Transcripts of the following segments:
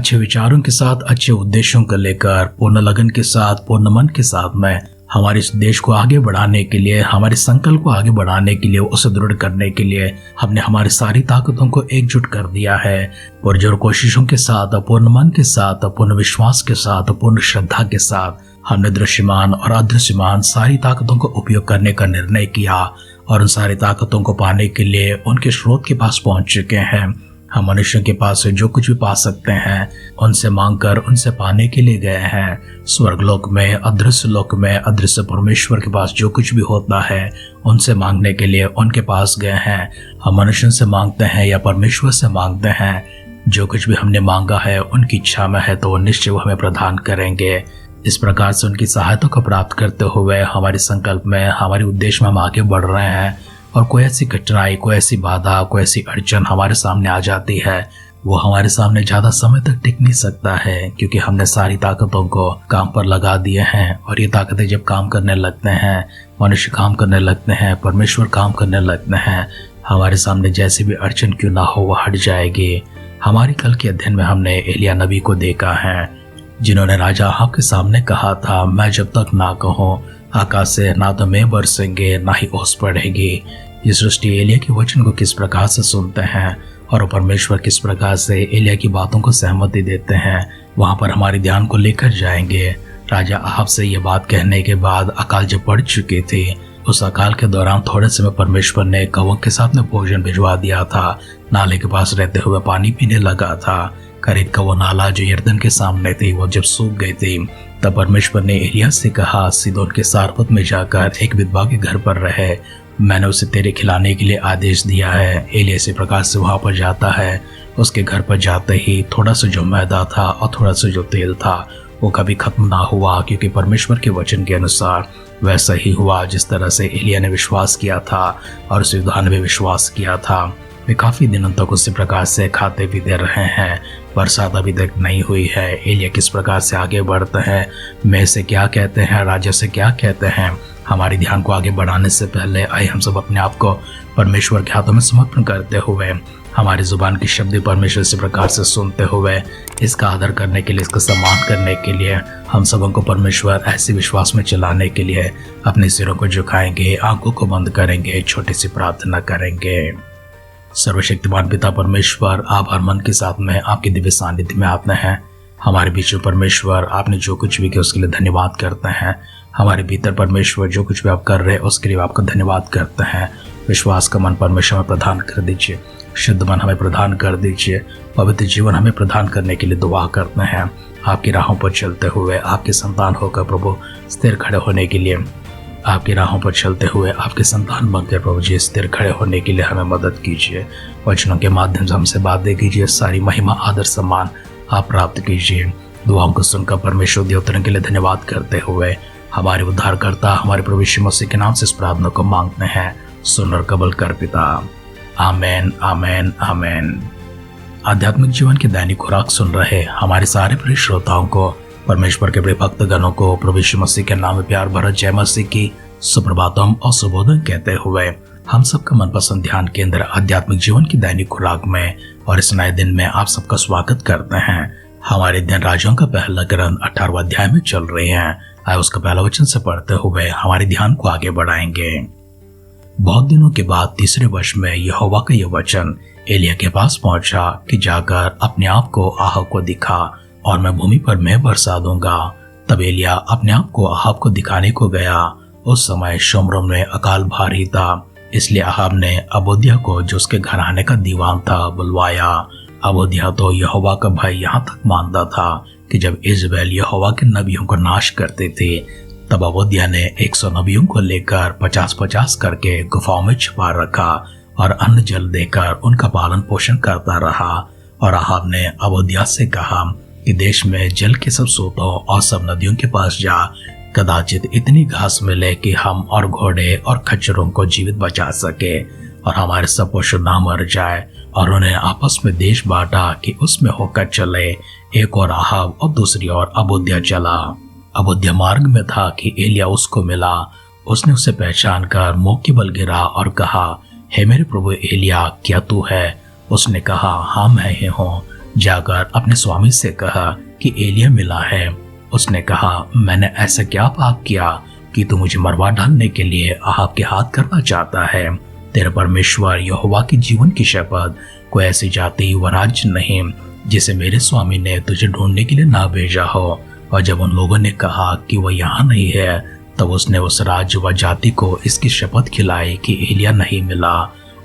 अच्छे विचारों के साथ, अच्छे उद्देश्यों को लेकर, पूर्ण लगन के साथ, पूर्ण मन के साथ में हमारे इस देश को आगे बढ़ाने के लिए, हमारे संकल्प को आगे बढ़ाने के लिए, उसे दृढ़ करने के लिए हमने हमारी सारी ताकतों को एकजुट कर दिया है। पुरजोर कोशिशों के साथ, पूर्ण मन के साथ, पूर्ण विश्वास के साथ, पूर्ण श्रद्धा के साथ हमने दृश्यमान और अदृश्यमान सारी ताकतों को उपयोग करने का निर्णय किया और उन सारी ताकतों को पाने के लिए उनके स्रोत के पास पहुंच चुके हैं। हम मनुष्यों के पास से जो कुछ भी पा सकते हैं उनसे मांगकर उनसे पाने के लिए गए हैं। स्वर्गलोक में, अदृश्य लोक में, अदृश्य परमेश्वर के पास जो कुछ भी होता है उनसे मांगने के लिए उनके पास गए हैं। हम मनुष्यों से मांगते हैं या परमेश्वर से मांगते हैं, जो कुछ भी हमने मांगा है उनकी इच्छा में है तो वो निश्चय वो हमें प्रदान करेंगे। इस प्रकार से उनकी सहायता को प्राप्त करते हुए हमारे संकल्प में, हमारे उद्देश्य में हम आगे बढ़ रहे हैं। और कोई ऐसी कठिनाई, कोई ऐसी बाधा, कोई ऐसी अड़चन हमारे सामने आ जाती है, वो हमारे सामने ज़्यादा समय तक टिक नहीं सकता है, क्योंकि हमने सारी ताकतों को काम पर लगा दिए हैं। और ये ताकतें जब काम करने लगते हैं, मनुष्य काम करने लगते हैं, परमेश्वर काम करने लगते हैं, हमारे सामने जैसी भी अड़चन क्यों ना हो वह हट जाएगी। हमारी कल के अध्ययन में हमने एलिया नबी को देखा है, जिन्होंने राजा अहाब के सामने कहा था, मैं जब तक ना कहूँ आकाश से ना तो मैं बरसेंगे ना ही ओस पड़ेगी। ये सृष्टि एलिया के वचन को किस प्रकार से सुनते हैं और परमेश्वर किस प्रकार से एलिया की बातों को सहमति देते हैं, वहां पर हमारे ध्यान को लेकर जाएंगे। राजा अहाब से ये बात कहने के बाद अकाल जब पड़ चुकी थी, उस अकाल के दौरान थोड़े समय परमेश्वर ने कौवों के साथ में भोजन भिजवा दिया था। नाले के पास रहते हुए पानी पीने लगा था। खरीद का वो नाला जो यर्दन के सामने थी, वो जब सूख गई थी, तब परमेश्वर ने एलिया से कहा, सीदोन के सारपत में जाकर एक विधवा के घर पर रहे, मैंने उसे तेरे खिलाने के लिए आदेश दिया है। एलिया इसी प्रकार से वहां पर जाता है। उसके घर पर जाते ही थोड़ा सा जो मैदा था और थोड़ा सा जो तेल था वो कभी खत्म ना हुआ, क्योंकि परमेश्वर के वचन के अनुसार वैसा ही हुआ जिस तरह से एलिया ने विश्वास किया था और उस विधवा ने भी विश्वास किया था। वे काफी दिनों तक उसी प्रकार से खाते पीते रहे हैं। बरसात अभी तक नहीं हुई है। एलिया किस प्रकार से आगे बढ़ते हैं, मैं से क्या कहते हैं, राजा से क्या कहते हैं। हमारे ध्यान को आगे बढ़ाने से पहले आइए हम सब अपने आप को परमेश्वर के हाथों में समर्पण करते हुए, हमारी जुबान की शब्द परमेश्वर से प्रकार से सुनते हुए, इसका आदर करने के लिए, इसका सम्मान करने के लिए, हम सबों को परमेश्वर ऐसे विश्वास में चलाने के लिए अपने सिरों को झुकाएंगे, आंखों को बंद करेंगे, छोटी सी प्रार्थना करेंगे। सर्वशक्तिमान पिता परमेश्वर, आप हर मन के साथ में आपके दिव्य सानिध्य में आते हैं। हमारे बीच में परमेश्वर आपने जो कुछ भी किया उसके लिए धन्यवाद करते हैं। हमारे भीतर परमेश्वर जो कुछ भी आप कर रहे हैं उसके लिए आपका धन्यवाद करते हैं। विश्वास का मन परमेश्वर में प्रदान कर दीजिए, शुद्ध मन हमें प्रदान कर दीजिए, पवित्र जीवन हमें प्रदान करने के लिए दुआ करते हैं। आपकी राहों पर चलते हुए आपके संतान होकर प्रभु स्थिर खड़े होने के लिए, आपकी राहों पर चलते हुए आपके संतान बनकर प्रभु जी स्थिर खड़े होने के लिए हमें मदद कीजिए। वचनों के माध्यम से हमसे बातें कीजिए, सारी महिमा आदर सम्मान आप प्राप्त कीजिए। दुआओं को सुनकर परमेश्वर देवतरों के लिए धन्यवाद करते हुए हमारे उद्धारकर्ता हमारे प्रभु यीशु मसीह के नाम से इस प्रार्थना को मांगते हैं, सुन और कबूल कर पिता। आमेन, आमेन, आमेन। आध्यात्मिक जीवन की दैनिक खुराक सुन रहे हमारे सारे प्रिय श्रोताओं को, परमेश्वर के प्रिय भक्तगणों को प्रभु यीशु मसीह के नाम में प्यार भरा जय मसीह की सुप्रभातम और सुबोधन कहते हुए हम सबका मनपसंद ध्यान केंद्र आध्यात्मिक जीवन की दैनिक खुराक में और इस नए दिन में आप सबका स्वागत करते हैं। हमारे दिन राजाओं का पहला ग्रंथ 18वां अध्याय में चल रहे हैं। आइए उसका पहला वचन से पढ़ते हुए हमारे ध्यान को आगे बढ़ाएंगे। बहुत दिनों के बाद तीसरे वर्ष में यहोवा का यह वचन एलिया के पास पहुंचा कि जाकर अपने आप को अहाब को दिखा और मैं भूमि पर मैं बरसा दूंगा। तब एलिया अपने आप को अहाब को दिखाने को गया। उस समय शोम्रोन में अकाल भारी था, इसलिए अहाब ने अबोदिया को, जो उसके घराने का दीवान था, बुलवाया। अबोदिया तो यहोवा का भय यहाँ तक मानता था कि जब इज़राइल यहोवा के नबियों को नाश करते थे, तब अबोदिया ने 100 नबियों को लेकर 50-50 करके गुफाओं में छिपा रखा और अन्न जल देकर उनका पालन पोषण करता रहा। और अहाब ने अबोदिया से कहा कि देश में जल के सब स्रोतों और सब नदियों के पास जा, कदाचित इतनी घास मिले कि हम और घोड़े और खच्चरों को जीवित बचा सके और हमारे सब पशु ना मर जाए। और उन्हें आपस में देश बांटा कि उसमें होकर चले, एक और अहाब और दूसरी ओर अबोदिया चला। अबोदिया मार्ग में था कि एलिया उसको मिला। उसने उसे पहचान कर मुंह के बल गिरा और कहा, हे मेरे प्रभु एलिया, क्या तू है? उसने कहा, हाँ मैं ही हूँ। जाकर अपने स्वामी से कहा कि एलिया मिला है। उसने कहा, मैंने ऐसा क्या पाप किया कि तू मुझे मरवा डालने के लिए अहाब के हाथ करना चाहता है? तेरे परमेश्वर यहोवा की जीवन की शपथ, कोई ऐसी जाति व राज्य नहीं जिसे मेरे स्वामी ने तुझे ढूंढने के लिए ना भेजा हो। और जब उन लोगों ने कहा कि वह यहाँ नहीं है, तब उसने उस राज्य व जाति को इसकी शपथ खिलाई कि एलिया नहीं मिला।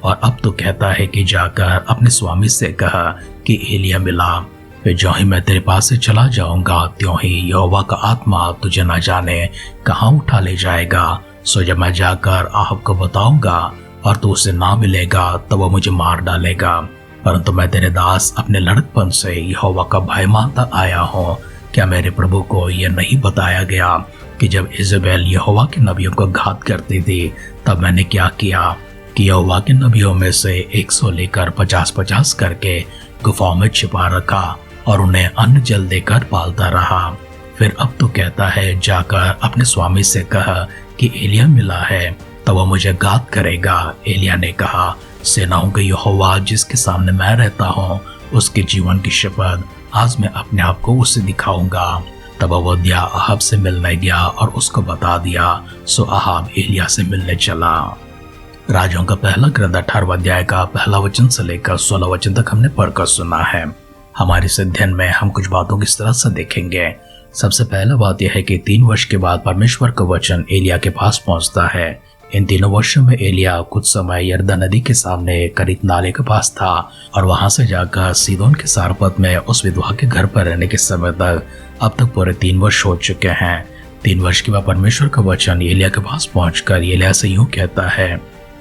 और अब तो कहता है कि जाकर अपने स्वामी से कहा कि एलिया मिला। फिर जो ही मैं तेरे पास से चला जाऊंगा, त्यों ही यहोवा का आत्मा तुझे न जाने कहाँ उठा ले जाएगा। सो जब मैं जाकर आहब को बताऊंगा और तू उससे ना मिलेगा, तब वह मुझे मार डालेगा। परंतु मैं तेरे दास अपने लड़कपन से यहोवा का भय मानता आया हूँ। क्या मेरे प्रभु को यह नहीं बताया गया कि जब इज़बेल यहोवा के नबियों को घात करती थी, तब मैंने क्या किया कि यहोवा के नबियों में से 100 लेकर 50-50 करके गुफाओं में छिपा रखा और उन्हें अन्न जल देकर पालता रहा। फिर अब तो कहता है, जाकर अपने स्वामी से कहा कि एलिया मिला है, तब वह मुझे घात करेगा। एलिया ने कहा, सेनाओं के यहोवा जिसके सामने मैं रहता हूँ, उसके जीवन की शपथ, आज मैं अपने आप को उससे दिखाऊंगा। तब ओबद्याह अहाब से मिलने गया और उसको बता दिया। सो अहाब एलिया से मिलने चला। राजाओं का पहला ग्रंथ 18 अध्याय का पहला वचन से लेकर 16 वचन तक हमने पढ़कर सुना है। हमारे इस अध्ययन में हम कुछ बातों की इस तरह से देखेंगे। सबसे पहला बात यह है कि 3 वर्ष के बाद परमेश्वर का वचन एलिया के पास पहुंचता है। इन 3 वर्षों में एलिया कुछ समय यरदन नदी के सामने करीत नाले के पास था और वहां से जाकर सीदोन के सारपत में उस विधवा के घर पर रहने के समय तक अब तक पूरे 3 वर्ष हो चुके हैं। 3 वर्ष के बाद परमेश्वर का वचन एलिया के पास पहुंचकर एलिया से यूं कहता है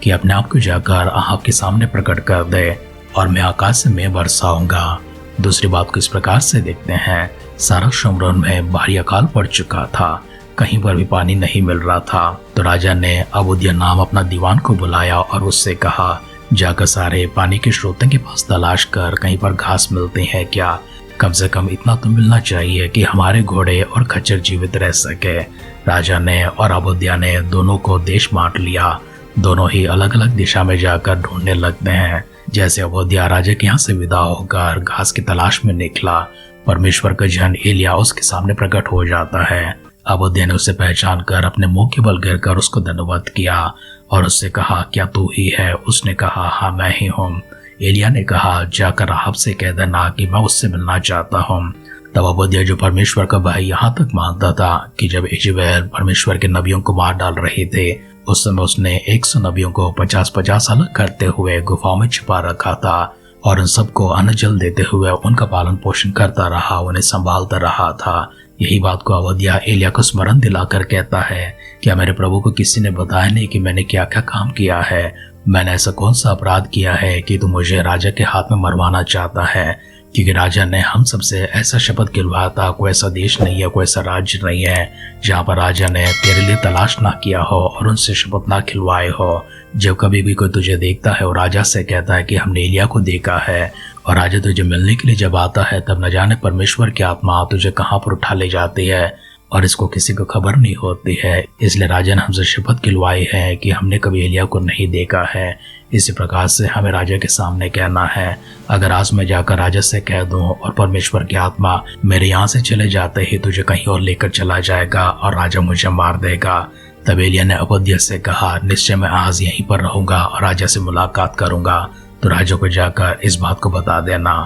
कि अपने आप को जाकर अहाब के सामने प्रकट कर दे और मैं आकाश से मैं बरसाऊंगा। दूसरी बात को इस प्रकार से देखते हैं, सारा शमरोन में भारी अकाल पड़ चुका था, कहीं पर भी पानी नहीं मिल रहा था। तो राजा ने ओबद्याह नाम अपना दीवान को बुलाया और उससे कहा, जाकर सारे पानी के स्रोतों के पास तलाश कर कहीं पर घास मिलते हैं क्या? कम से कम इतना तो मिलना चाहिए कि हमारे घोड़े और खच्चर जीवित रह सके। राजा ने और ओबद्याह ने दोनों को देश बांट लिया। दोनों ही अलग अलग दिशा में जाकर ढूंढने लगते हैं। जैसे ओबद्याह राजा के यहाँ से विदा होकर घास की तलाश में निकला, परमेश्वर का जन एलिया उसके सामने प्रकट हो जाता है। ओबद्याह ने उसे पहचान कर अपने मुंह के बल गिर कर उसको धन्यवाद किया और उससे कहा, क्या तू ही है? उसने कहा, हाँ मैं ही हूँ। एलिया ने कहा, जाकर अहाब से कह देना कि मैं उससे मिलना चाहता हूँ। तब ओबद्याह जो परमेश्वर का भाई यहाँ तक मानता था कि जब इज़बेल परमेश्वर के नबियों को मार डाल रहे थे, उस समय उसने 100 नबियों को 50-50 अलग करते हुए गुफाओं में छिपा रखा था और उन सबको अन्न जल देते हुए उनका पालन पोषण करता रहा, उन्हें संभालता रहा था। यही बात को ओबद्याह एलिया को स्मरण दिलाकर कहता है, क्या मेरे प्रभु को किसी ने बताया नहीं कि मैंने क्या क्या काम किया है? मैंने ऐसा कौन सा अपराध किया है कि तू मुझे राजा के हाथ में मरवाना चाहता है? क्योंकि राजा ने हम सबसे ऐसा शपथ खिलवाया था, कोई ऐसा देश नहीं है, कोई ऐसा राज्य नहीं है जहाँ पर राजा ने तेरे लिए तलाश ना किया हो और उनसे शपथ ना खिलवाए हो। जब कभी भी कोई तुझे देखता है और राजा से कहता है कि हमने एलिया को देखा है, और राजा तुझे मिलने के लिए जब आता है, तब न जाने परमेश्वर की आत्मा तुझे कहाँ पर उठा ले जाती है और इसको किसी को खबर नहीं होती है। इसलिए राजा ने हमसे शपथ खिलवाई है कि हमने कभी एलिया को नहीं देखा है। इसी प्रकार से हमें राजा के सामने कहना है। अगर आज मैं जाकर राजा से कह दूं और परमेश्वर की आत्मा मेरे यहाँ से चले जाते ही तुझे कहीं और लेकर चला जाएगा और राजा मुझे मार देगा। तब एलिया ने ओबद्याह से कहा, निश्चय मैं आज यहीं पर रहूंगा और राजा से मुलाकात करूंगा, तो राजा को जाकर इस बात को बता देना।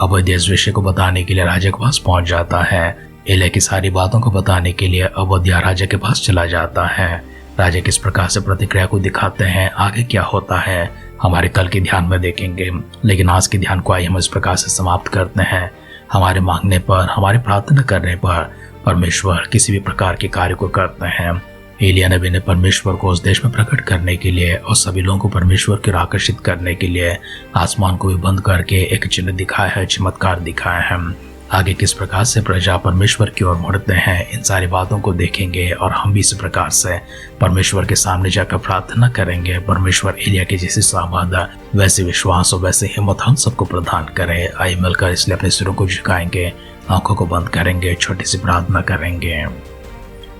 ओबद्याह इस विषय को बताने के लिए राजा के पास पहुंच जाता है। एलिया की सारी बातों को बताने के लिए ओबद्याह राजा के पास चला जाता है। राजा किस प्रकार से प्रतिक्रिया को दिखाते हैं, आगे क्या होता है, हमारे कल के ध्यान में देखेंगे। लेकिन आज के ध्यान को आइए हम इस प्रकार से समाप्त करते हैं। हमारे मांगने पर, हमारे प्रार्थना करने पर परमेश्वर किसी भी प्रकार के कार्य को करते हैं। एलिया नबी ने परमेश्वर को उस देश में प्रकट करने के लिए और सभी लोगों को परमेश्वर की ओर आकर्षित करने के लिए आसमान को भी बंद करके एक चिन्ह दिखाया है, चमत्कार दिखाया है। आगे किस प्रकार से प्रजा परमेश्वर की ओर मुड़ते हैं, इन सारी बातों को देखेंगे और हम भी इस प्रकार से परमेश्वर के सामने जाकर प्रार्थना करेंगे। परमेश्वर एलिया के जैसी सामर्थ, वैसे विश्वास और वैसे हिम्मत हम सबको प्रदान करे। आइए मिलकर इसलिए अपने सिरों को झुकाएंगे, आंखों को बंद करेंगे, छोटी सी प्रार्थना करेंगे।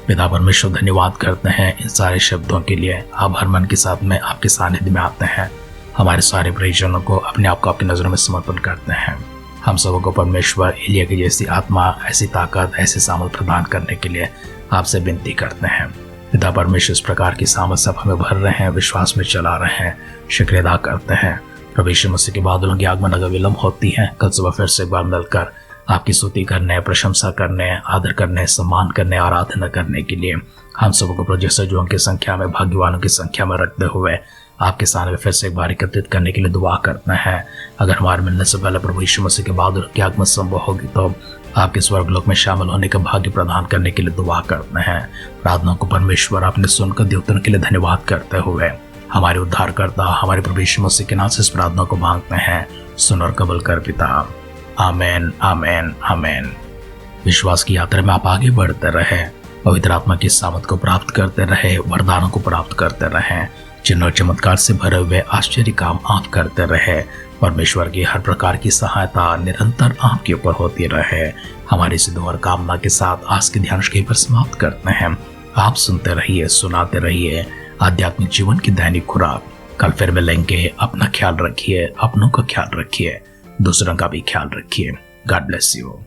पिता परमेश्वर, धन्यवाद करते हैं इन सारे शब्दों के लिए। आप हर मन के साथ में आपके सानिध्य में आते हैं, हमारे सारे परिजनों को अपने आप को आपकी नजरों में समर्पण करते हैं। हम सबों को परमेश्वर एलिया की जैसी आत्मा, ऐसी ताकत, ऐसे सामर्थ प्रदान करने के लिए आपसे विनती करते हैं। पिता परमेश्वर, इस प्रकार की सामर्थ सब हमें भर रहे हैं, विश्वास में चला रहे हैं, शुक्रिया अदा करते हैं। प्रभु यीशु मसीह के बादलों की आगमन अगर विलंब होती है, कल सुबह फिर से एक बार मिलकर आपकी स्तुति करने, प्रशंसा करने, आदर करने, सम्मान करने, आराधना करने के लिए हम सबों को प्रभु सजीवों की संख्या में, भाग्यवानों की संख्या में रखते हुए आपके सामने फिर से एक बार एकत्रित करने के लिए दुआ करते हैं। अगर हमारे मिलने से पहले प्रभु यीशु मसीह के बादलों की आगमन संभव होगी तो आपके स्वर्गलोक में शामिल होने का भाग्य प्रदान करने के लिए दुआ करते हैं। प्रार्थना को परमेश्वर आपने सुनकर दिए उत्तर के लिए धन्यवाद करते हुए हमारे उद्धारकर्ता, हमारे प्रभु यीशु मसीह के नाम से इस प्रार्थना को मांगते हैं। सुन और कबूल कर पिता। आमेन, आमेन, आमेन। विश्वास की यात्रा में आप आगे बढ़ते रहे, पवित्र आत्मा की सामर्थ को प्राप्त करते रहे, वरदानों को प्राप्त करते रहे, चिन्ह और चमत्कार से भरे हुए आश्चर्य काम आप करते रहे। परमेश्वर की हर प्रकार की सहायता निरंतर आपके ऊपर होती रहे। हमारी सिद्ध और कामना के साथ आज के ध्यान पर समाप्त करते हैं। आप सुनते रहिए, सुनाते रहिए आध्यात्मिक जीवन की दैनिक खुराक। कल फिर मिलेंगे। अपना ख्याल रखिए, अपनों का ख्याल रखिए, दूसरों का भी ख्याल रखिए। God bless you.